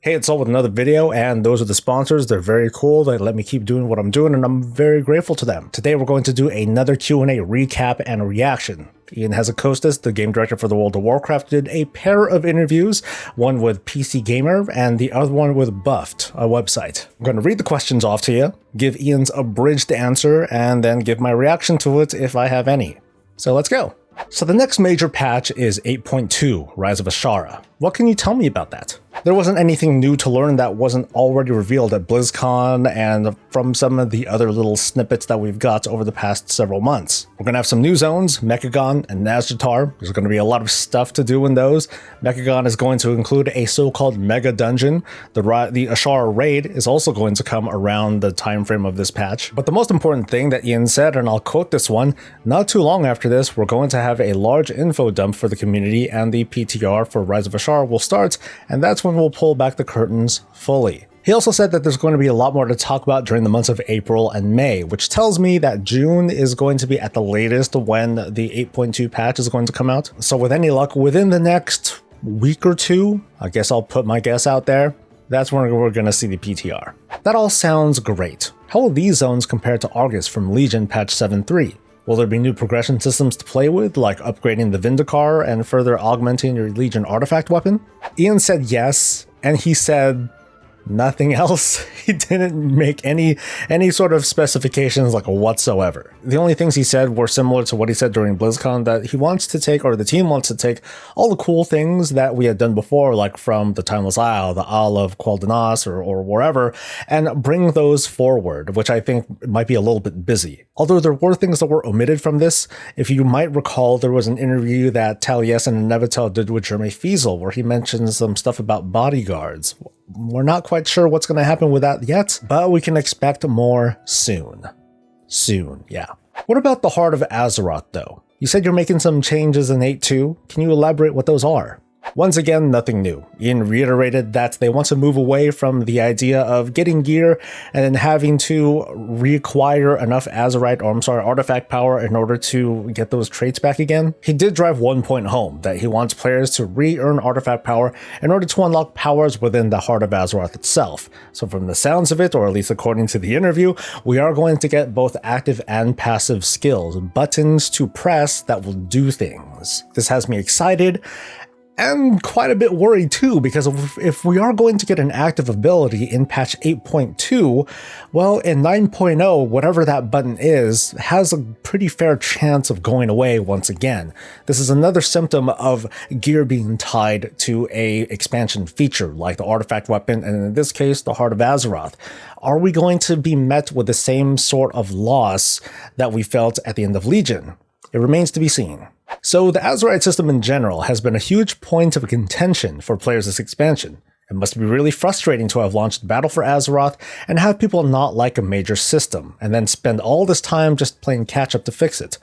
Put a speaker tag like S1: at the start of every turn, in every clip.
S1: Hey, it's all with another video, and those are the sponsors. They're very cool. They let me keep doing what I'm doing, and I'm very grateful to them. Today, we're going to do another Q&A recap and reaction. Ion Hazzikostas, the game director for the World of Warcraft, did a pair of interviews, one with PC Gamer and the other one with Buffed, a website. I'm going to read the questions off to you, give Ion's abridged answer, and then give my reaction to it if I have any. So let's go. So the next major patch is 8.2, Rise of Azshara. What can you tell me about that? There wasn't anything new to learn that wasn't already revealed at BlizzCon and from some of the other little snippets that we've got over the past several months. We're going to have some new zones, Mechagon and Azshara. There's going to be a lot of stuff to do in those. Mechagon is going to include a so-called mega dungeon. The Azshara raid is also going to come around the time frame of this patch. But the most important thing that Ion said, and I'll quote this one, not too long after this, we're going to have a large info dump for the community and the PTR for Rise of Azshara will start, and that's when we'll pull back the curtains fully. He also said that there's going to be a lot more to talk about during the months of April and May, which tells me that June is going to be at the latest when the 8.2 patch is going to come out. So with any luck, within the next week or two, I guess I'll put my guess out there, that's when we're going to see the PTR. That all sounds great. How will these zones compare to Argus from Legion patch 7.3? Will there be new progression systems to play with, like upgrading the Vindicar and further augmenting your Legion artifact weapon? Ion said yes, and he said nothing else. He didn't make any sort of specifications like whatsoever. The only things he said were similar to what he said during BlizzCon, that he wants to take, or the team wants to take, all the cool things that we had done before, like from the Timeless Isle, the Isle of Quel'Danas, or wherever, and bring those forward, which I think might be a little bit busy. Although there were things that were omitted from this. If you might recall, there was an interview that Taliesin and Nevitel did with Jeremy Fiesel, where he mentioned some stuff about bodyguards. We're not quite sure what's going to happen with that yet, but we can expect more soon. Soon, yeah. What about the Heart of Azeroth, though? You said you're making some changes in 8.2. Can you elaborate what those are? Once again, nothing new. Ion reiterated that they want to move away from the idea of getting gear and then having to reacquire enough artifact power in order to get those traits back again. He did drive one point home, that he wants players to re-earn artifact power in order to unlock powers within the Heart of Azeroth itself. So from the sounds of it, or at least according to the interview, we are going to get both active and passive skills, buttons to press that will do things. This has me excited, and quite a bit worried too, because if we are going to get an active ability in patch 8.2, well, in 9.0, whatever that button is, has a pretty fair chance of going away once again. This is another symptom of gear being tied to a expansion feature, like the artifact weapon, and in this case, the Heart of Azeroth. Are we going to be met with the same sort of loss that we felt at the end of Legion? It remains to be seen. So the Azerite system in general has been a huge point of contention for players this expansion. It must be really frustrating to have launched Battle for Azeroth and have people not like a major system, and then spend all this time just playing catch-up to fix it.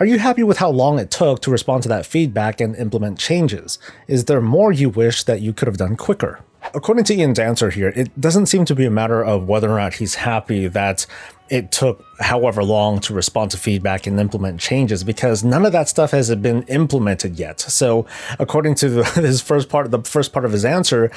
S1: Are you happy with how long it took to respond to that feedback and implement changes? Is there more you wish that you could have done quicker? According to Ion's answer here, it doesn't seem to be a matter of whether or not he's happy that it took however long to respond to feedback and implement changes, because none of that stuff has been implemented yet. So according to the first part of his answer,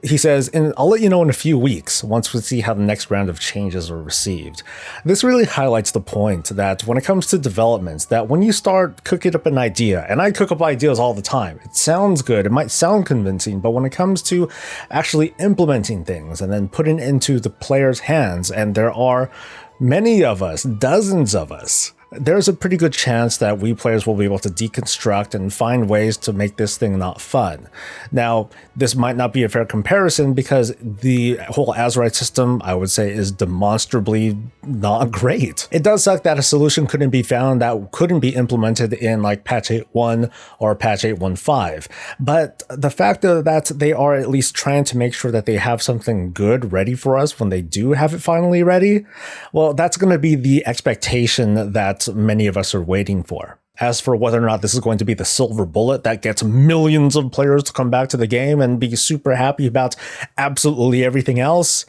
S1: he says, I'll let you know in a few weeks once we see how the next round of changes are received. This really highlights the point that when it comes to developments, that when you start cooking up an idea, and I cook up ideas all the time, it sounds good, it might sound convincing, but when it comes to actually implementing things and then putting it into the player's hands, and there are many of us, dozens of us, there's a pretty good chance that we players will be able to deconstruct and find ways to make this thing not fun. Now, this might not be a fair comparison because the whole Azerite system, I would say, is demonstrably not great. It does suck that a solution couldn't be found that couldn't be implemented in like patch 8.1 or patch 8.15. But the fact that they are at least trying to make sure that they have something good ready for us when they do have it finally ready, well, that's going to be the expectation that many of us are waiting for. As for whether or not this is going to be the silver bullet that gets millions of players to come back to the game and be super happy about absolutely everything else,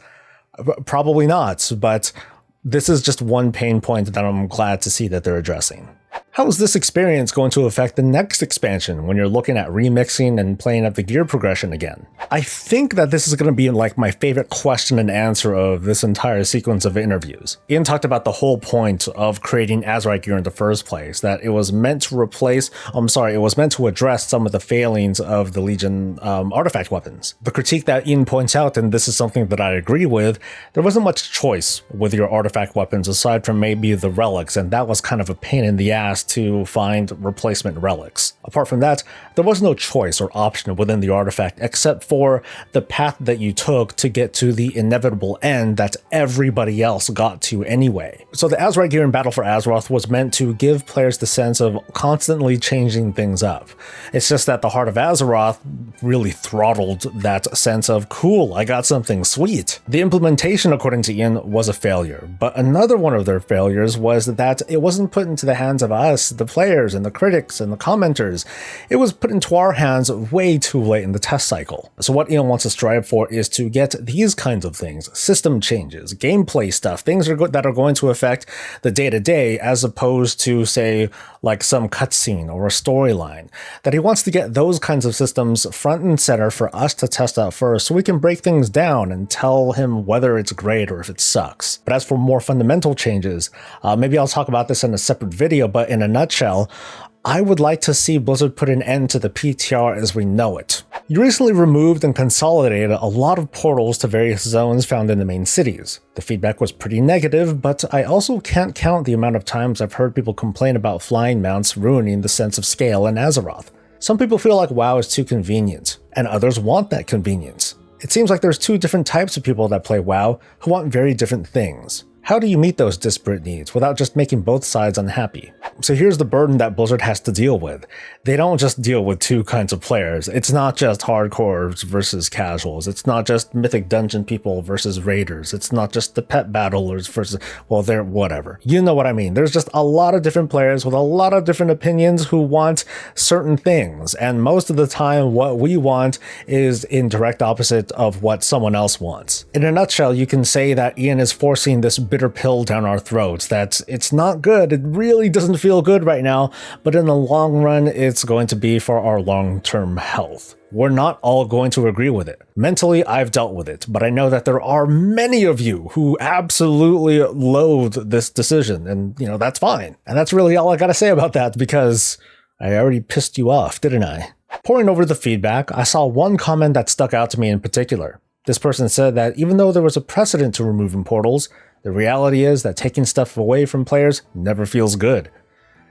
S1: probably not. But this is just one pain point that I'm glad to see that they're addressing. How is this experience going to affect the next expansion when you're looking at remixing and playing up the gear progression again? I think that this is going to be like my favorite question and answer of this entire sequence of interviews. Ian talked about the whole point of creating Azeroth gear in the first place, that it was meant to it was meant to address some of the failings of the Legion artifact weapons. The critique that Ian points out, and this is something that I agree with, there wasn't much choice with your artifact weapons aside from maybe the relics, and that was kind of a pain in the ass to find replacement relics. Apart from that, there was no choice or option within the artifact except for the path that you took to get to the inevitable end that everybody else got to anyway. So the Azeroth gear in Battle for Azeroth was meant to give players the sense of constantly changing things up. It's just that the Heart of Azeroth really throttled that sense of, cool, I got something sweet. The implementation, according to Ian, was a failure, but another one of their failures was that it wasn't put into the hands of us, the players and the critics and the commenters. It was put into our hands way too late in the test cycle. So what Ian wants to strive for is to get these kinds of things, system changes, gameplay stuff, things that are going to affect the day-to-day as opposed to, say, like some cutscene or a storyline. That he wants to get those kinds of systems front and center for us to test out first so we can break things down and tell him whether it's great or if it sucks. But as for more fundamental changes, maybe I'll talk about this in a separate video, but in a nutshell, I would like to see Blizzard put an end to the PTR as we know it. You recently removed and consolidated a lot of portals to various zones found in the main cities. The feedback was pretty negative, but I also can't count the amount of times I've heard people complain about flying mounts ruining the sense of scale in Azeroth. Some people feel like WoW is too convenient, and others want that convenience. It seems like there's two different types of people that play WoW who want very different things. How do you meet those disparate needs without just making both sides unhappy? So here's the burden that Blizzard has to deal with. They don't just deal with two kinds of players. It's not just hardcores versus casuals. It's not just Mythic Dungeon people versus raiders. It's not just the pet battlers versus, well, they're whatever. You know what I mean. There's just a lot of different players with a lot of different opinions who want certain things. And most of the time, what we want is in direct opposite of what someone else wants. In a nutshell, you can say that Ian is forcing this bitter pill down our throats, that it's not good. It really doesn't feel good right now, but in the long run, it's going to be for our long-term health. We're not all going to agree with it. Mentally, I've dealt with it, but I know that there are many of you who absolutely loathe this decision, and that's fine. And that's really all I gotta say about that, because I already pissed you off, didn't I? Poring over the feedback, I saw one comment that stuck out to me in particular. This person said that even though there was a precedent to removing portals, the reality is that taking stuff away from players never feels good.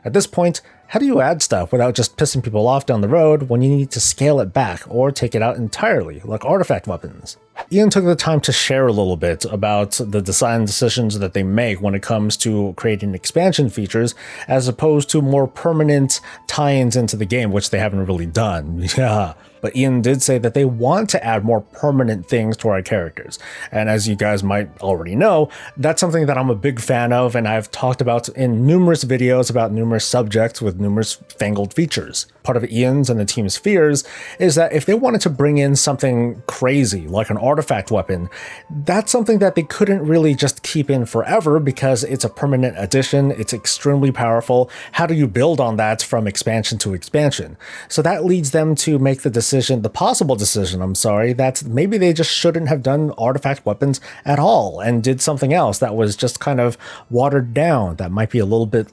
S1: At this point, how do you add stuff without just pissing people off down the road when you need to scale it back or take it out entirely, like artifact weapons? Ian took the time to share a little bit about the design decisions that they make when it comes to creating expansion features, as opposed to more permanent tie-ins into the game, which they haven't really done. Yeah. But Ian did say that they want to add more permanent things to our characters. And as you guys might already know, that's something that I'm a big fan of, and I've talked about in numerous videos about numerous subjects with numerous fangled features. Part of Ian's and the team's fears is that if they wanted to bring in something crazy, like an artifact weapon, that's something that they couldn't really just keep in forever because it's a permanent addition, it's extremely powerful. How do you build on that from expansion to expansion? So that leads them to make the possible decision, that maybe they just shouldn't have done artifact weapons at all and did something else that was just kind of watered down, that might be a little bit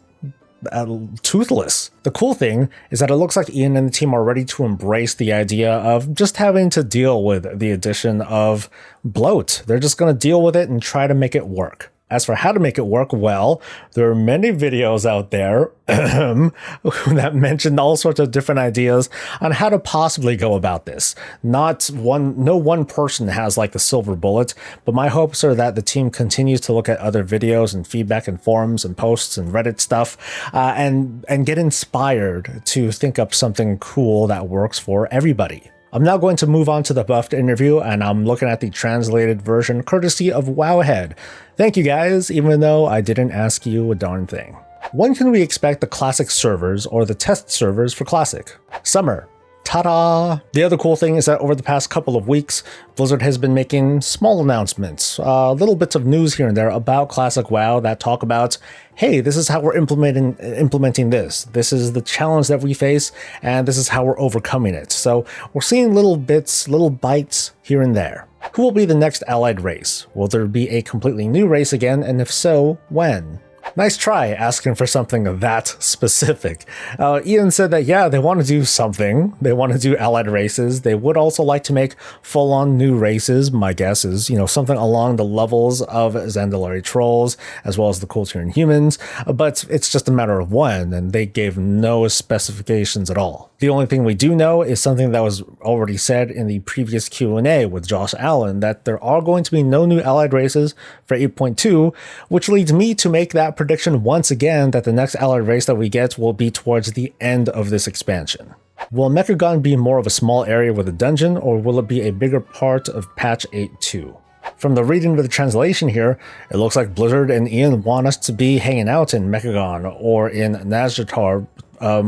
S1: toothless. The cool thing is that it looks like Ian and the team are ready to embrace the idea of just having to deal with the addition of bloat. They're just going to deal with it and try to make it work. As for how to make it work, well, there are many videos out there that mention all sorts of different ideas on how to possibly go about this. No one person has like the silver bullet, but my hopes are that the team continues to look at other videos and feedback and forums and posts and Reddit stuff and get inspired to think up something cool that works for everybody. I'm now going to move on to the buffed interview, and I'm looking at the translated version courtesy of Wowhead. Thank you guys, even though I didn't ask you a darn thing. When can we expect the Classic servers or the test servers for Classic? Summer. Ta-da! The other cool thing is that over the past couple of weeks, Blizzard has been making small announcements, little bits of news here and there about Classic WoW that talk about, hey, this is how we're implementing this. This is the challenge that we face, and this is how we're overcoming it. So we're seeing little bits, little bites here and there. Who will be the next allied race? Will there be a completely new race again, and if so, when? Nice try asking for something that specific. Ian said that, yeah, they want to do something. They want to do allied races. They would also like to make full-on new races. My guess is, something along the levels of Zandalari trolls, as well as the Kultiran humans. But it's just a matter of when, and they gave no specifications at all. The only thing we do know is something that was already said in the previous Q&A with Josh Allen, that there are going to be no new allied races for 8.2, which leads me to make that prediction once again that the next allied race that we get will be towards the end of this expansion. Will Mechagon be more of a small area with a dungeon, or will it be a bigger part of patch 8.2? From the reading of the translation here, it looks like Blizzard and Ian want us to be hanging out in Mechagon or in Nazjatar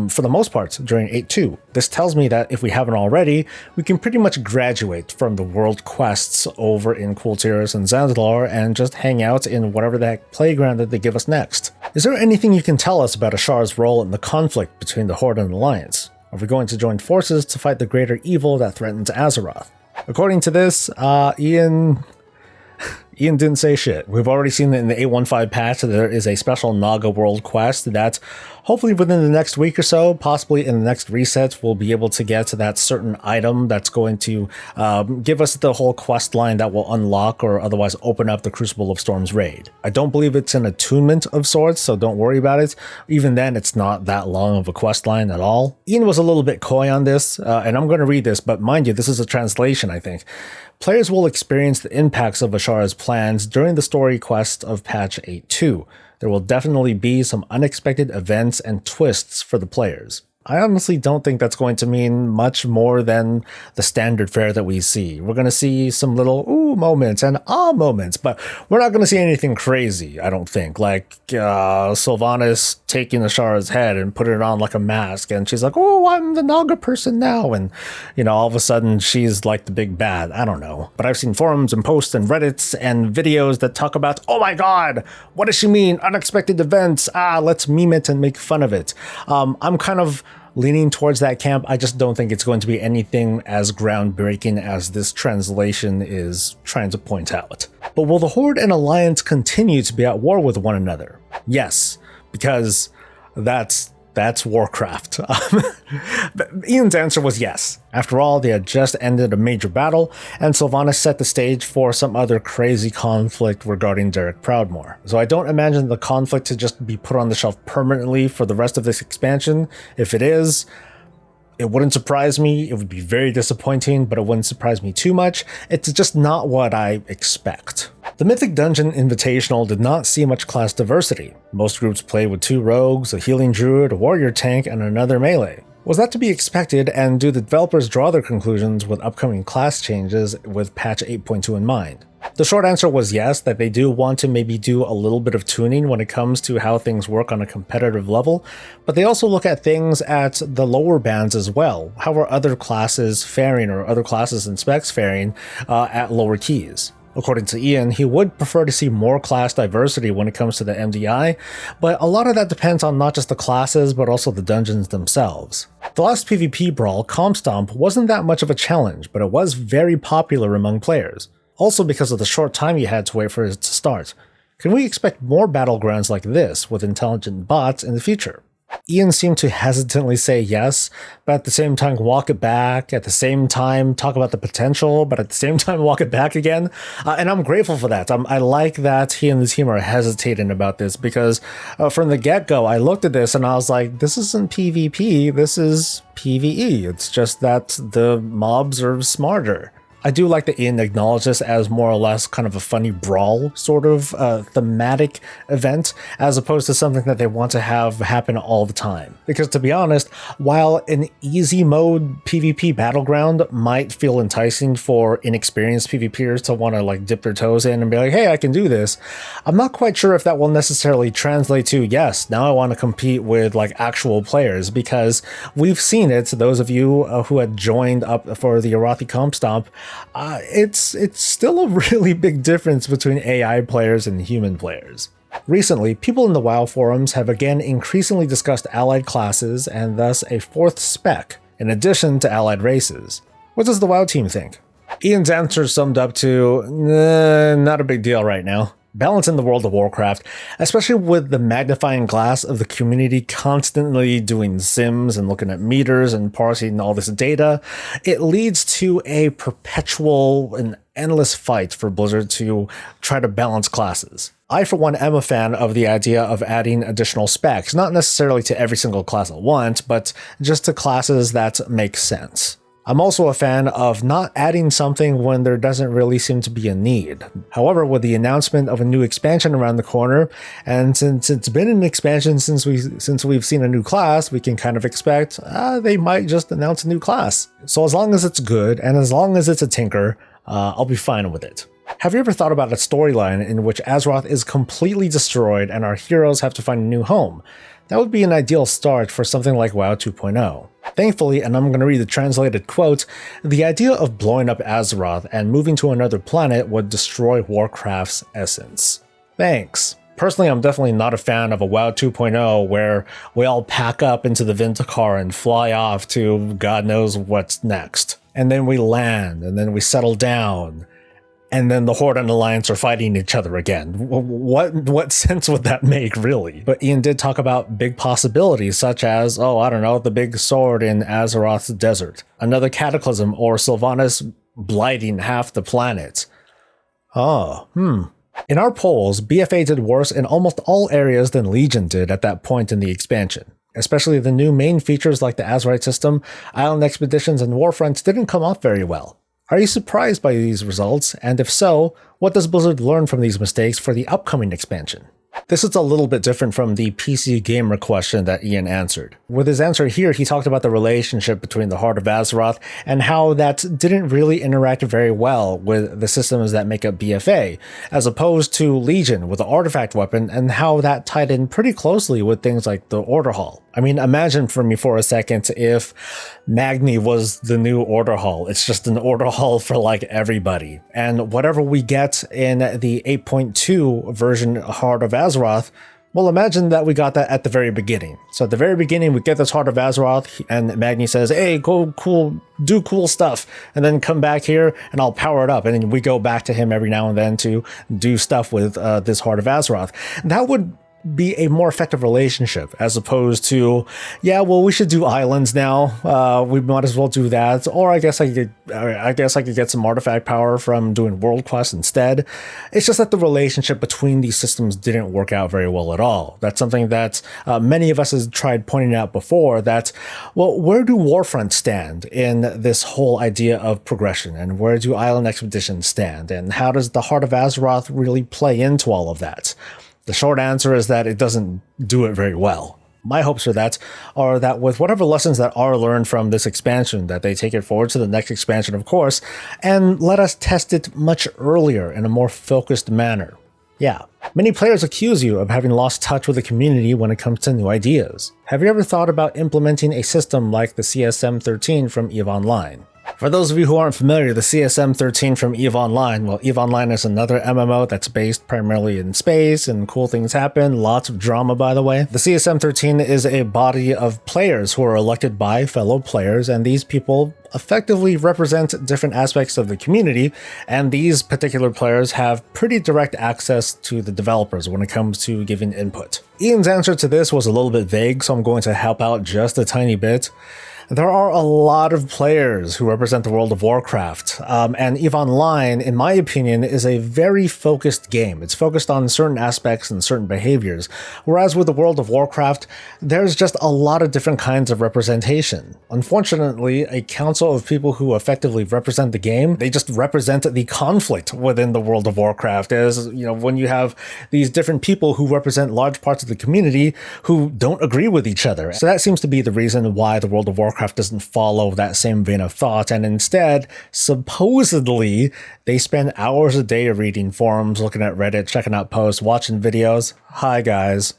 S1: for the most part during 8.2. This tells me that if we haven't already, we can pretty much graduate from the world quests over in Kultiras and Zandalar and just hang out in whatever the heck playground that they give us next. Is there anything you can tell us about Azshara's role in the conflict between the Horde and Alliance? Are we going to join forces to fight the greater evil that threatens Azeroth? According to this, Ian didn't say shit. We've already seen that in the 8.15 patch that there is a special Naga world quest that hopefully within the next week or so, possibly in the next reset, we'll be able to get to that certain item that's going to give us the whole quest line that will unlock or otherwise open up the Crucible of Storms raid. I don't believe it's an attunement of sorts, so don't worry about it. Even then, it's not that long of a quest line at all. Ian was a little bit coy on this, and I'm going to read this, but mind you, this is a translation, I think. Players will experience the impacts of Azshara's plans during the story quest of patch 8.2. There will definitely be some unexpected events and twists for the players. I honestly don't think that's going to mean much more than the standard fare that we see. We're going to see some little ooh moments and ah moments, but we're not going to see anything crazy, I don't think. Like Sylvanas taking Azshara's head and putting it on like a mask, and she's like, oh, I'm the Naga person now, and all of a sudden she's like the big bad. I don't know. But I've seen forums and posts and Reddits and videos that talk about, oh my god, what does she mean? Unexpected events. Let's meme it and make fun of it. I'm kind of leaning towards that camp. I just don't think it's going to be anything as groundbreaking as this translation is trying to point out. But will the Horde and Alliance continue to be at war with one another? Yes, because that's Warcraft. Ian's answer was yes. After all, they had just ended a major battle, and Sylvanas set the stage for some other crazy conflict regarding Derek Proudmoore. So I don't imagine the conflict to just be put on the shelf permanently for the rest of this expansion. If it is, it wouldn't surprise me. It would be very disappointing, but it wouldn't surprise me too much. It's just not what I expect. The Mythic Dungeon Invitational did not see much class diversity. Most groups played with 2 rogues, a healing druid, a warrior tank, and another melee. Was that to be expected, and do the developers draw their conclusions with upcoming class changes with patch 8.2 in mind? The short answer was yes, that they do want to maybe do a little bit of tuning when it comes to how things work on a competitive level, but they also look at things at the lower bands as well. How are other classes faring, or other classes and specs faring at lower keys? According to Ian, he would prefer to see more class diversity when it comes to the MDI, but a lot of that depends on not just the classes, but also the dungeons themselves. The last PvP brawl, Comp Stomp, wasn't that much of a challenge, but it was very popular among players. Also because of the short time you had to wait for it to start. Can we expect more battlegrounds like this with intelligent bots in the future? Ian seemed to hesitantly say yes, but at the same time walk it back, at the same time talk about the potential, but at the same time walk it back again. And I'm grateful for that. I like that he and the team are hesitating about this, because from the get-go, I looked at this and I was like, this isn't PvP, this is PvE. It's just that the mobs are smarter. I do like that Ian acknowledged this as more or less kind of a funny brawl sort of thematic event, as opposed to something that they want to have happen all the time. Because to be honest, while an easy mode PvP battleground might feel enticing for inexperienced PvPers to want to like dip their toes in and be like, hey, I can do this, I'm not quite sure if that will necessarily translate to, yes, now I want to compete with like actual players, because we've seen it, those of you who had joined up for the Arathi Comp Stomp, it's still a really big difference between AI players and human players. Recently, people in the WoW forums have again increasingly discussed allied classes and thus a fourth spec, in addition to allied races. What does the WoW team think? Ian's answer summed up to, not a big deal right now. Balance in the world of Warcraft, especially with the magnifying glass of the community constantly doing sims and looking at meters and parsing all this data, it leads to a perpetual and endless fight for Blizzard to try to balance classes. I, for one, am a fan of the idea of adding additional specs, not necessarily to every single class at once, but just to classes that make sense. I'm also a fan of not adding something when there doesn't really seem to be a need. However, with the announcement of a new expansion around the corner, and since it's been an expansion since we've seen a new class, we can kind of expect they might just announce a new class. So as long as it's good, and as long as it's a tinker, I'll be fine with it. Have you ever thought about a storyline in which Azeroth is completely destroyed and our heroes have to find a new home? That would be an ideal start for something like WoW 2.0. Thankfully, and I'm going to read the translated quote, the idea of blowing up Azeroth and moving to another planet would destroy Warcraft's essence. Thanks. Personally, I'm definitely not a fan of a WoW 2.0 where we all pack up into the Vintacar and fly off to God knows what's next. And then we land, and then we settle down, and then the Horde and Alliance are fighting each other again. What sense would that make, really? But Ian did talk about big possibilities, such as, the big sword in Azeroth's desert, another cataclysm, or Sylvanas blighting half the planet. In our polls, BFA did worse in almost all areas than Legion did at that point in the expansion. Especially the new main features like the Azerite system, island expeditions, and warfronts didn't come off very well. Are you surprised by these results? And if so, what does Blizzard learn from these mistakes for the upcoming expansion? This is a little bit different from the PC Gamer question that Ian answered. With his answer here, he talked about the relationship between the Heart of Azeroth and how that didn't really interact very well with the systems that make up BFA, as opposed to Legion with the artifact weapon and how that tied in pretty closely with things like the Order Hall. I mean, imagine for me for a second if Magni was the new Order Hall. It's just an Order Hall for like everybody. And whatever we get in the 8.2 version Heart of Azeroth, well, imagine that we got that at the very beginning. So at the very beginning, we get this Heart of Azeroth, and Magni says, hey, go cool, do cool stuff, and then come back here, and I'll power it up. And then we go back to him every now and then to do stuff with this Heart of Azeroth. That would be a more effective relationship, as opposed to, we should do islands now. We might as well do that. Or I guess I could get some artifact power from doing world quests instead. It's just that the relationship between these systems didn't work out very well at all. That's something that many of us have tried pointing out before, that, where do warfronts stand in this whole idea of progression? And where do island expeditions stand? And how does the Heart of Azeroth really play into all of that? The short answer is that it doesn't do it very well. My hopes are that with whatever lessons that are learned from this expansion, that they take it forward to the next expansion, of course, and let us test it much earlier in a more focused manner. Yeah, many players accuse you of having lost touch with the community when it comes to new ideas. Have you ever thought about implementing a system like the CSM 13 from EVE Online? For those of you who aren't familiar, the CSM 13 from EVE Online, EVE Online is another MMO that's based primarily in space, and cool things happen, lots of drama by the way. The CSM 13 is a body of players who are elected by fellow players, and these people effectively represent different aspects of the community, and these particular players have pretty direct access to the developers when it comes to giving input. Ian's answer to this was a little bit vague, so I'm going to help out just a tiny bit. There are a lot of players who represent the world of Warcraft, and EVE Online, in my opinion, is a very focused game. It's focused on certain aspects and certain behaviors, whereas with the world of Warcraft, there's just a lot of different kinds of representation. Unfortunately, a council of people who effectively represent the game, they just represent the conflict within the world of Warcraft, as, you know, when you have these different people who represent large parts of the community who don't agree with each other. So that seems to be the reason why the world of Warcraft doesn't follow that same vein of thought, and instead, supposedly, they spend hours a day reading forums, looking at Reddit, checking out posts, watching videos. Hi guys.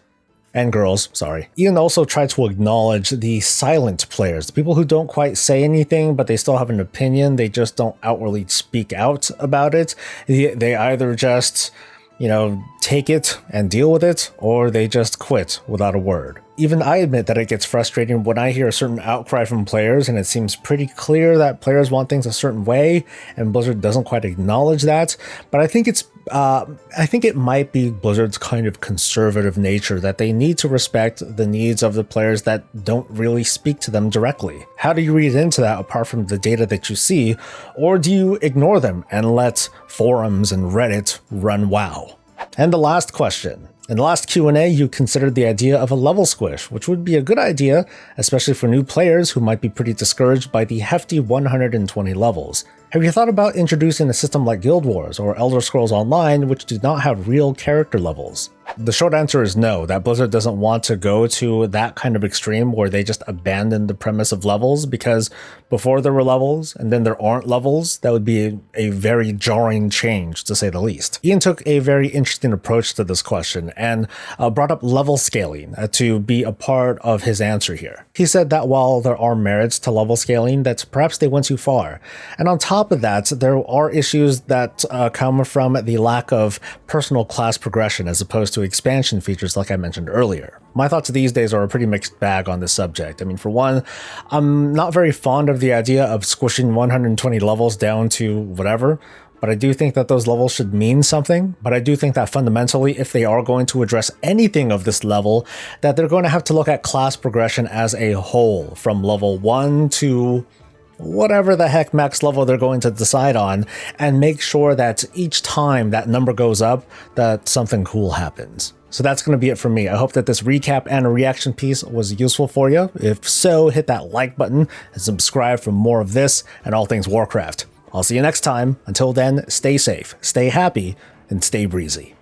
S1: And girls, sorry. Ian also tried to acknowledge the silent players, the people who don't quite say anything, but they still have an opinion, they just don't outwardly speak out about it. They either just, you know, take it and deal with it, or they just quit without a word. Even I admit that it gets frustrating when I hear a certain outcry from players and it seems pretty clear that players want things a certain way and Blizzard doesn't quite acknowledge that. But I think it might be Blizzard's kind of conservative nature that they need to respect the needs of the players that don't really speak to them directly. How do you read into that apart from the data that you see, or do you ignore them and let forums and Reddit run WoW? And the last question. In the last Q&A, you considered the idea of a level squish, which would be a good idea, especially for new players who might be pretty discouraged by the hefty 120 levels. Have you thought about introducing a system like Guild Wars or Elder Scrolls Online, which do not have real character levels? The short answer is no, that Blizzard doesn't want to go to that kind of extreme where they just abandon the premise of levels, because before there were levels and then there aren't levels, that would be a very jarring change, to say the least. Ian took a very interesting approach to this question and brought up level scaling to be a part of his answer here. He said that while there are merits to level scaling, that perhaps they went too far. And on top of that, there are issues that come from the lack of personal class progression as opposed to expansion features like I mentioned earlier. My thoughts these days are a pretty mixed bag on this subject. I mean, for one, I'm not very fond of the idea of squishing 120 levels down to whatever, but I do think that those levels should mean something. But I do think that fundamentally, if they are going to address anything of this level, that they're going to have to look at class progression as a whole, from level 1 to whatever the heck max level they're going to decide on, and make sure that each time that number goes up, that something cool happens. So that's going to be it for me. I hope that this recap and a reaction piece was useful for you. If so, hit that like button and subscribe for more of this and all things Warcraft. I'll see you next time. Until then, stay safe, stay happy, and stay breezy.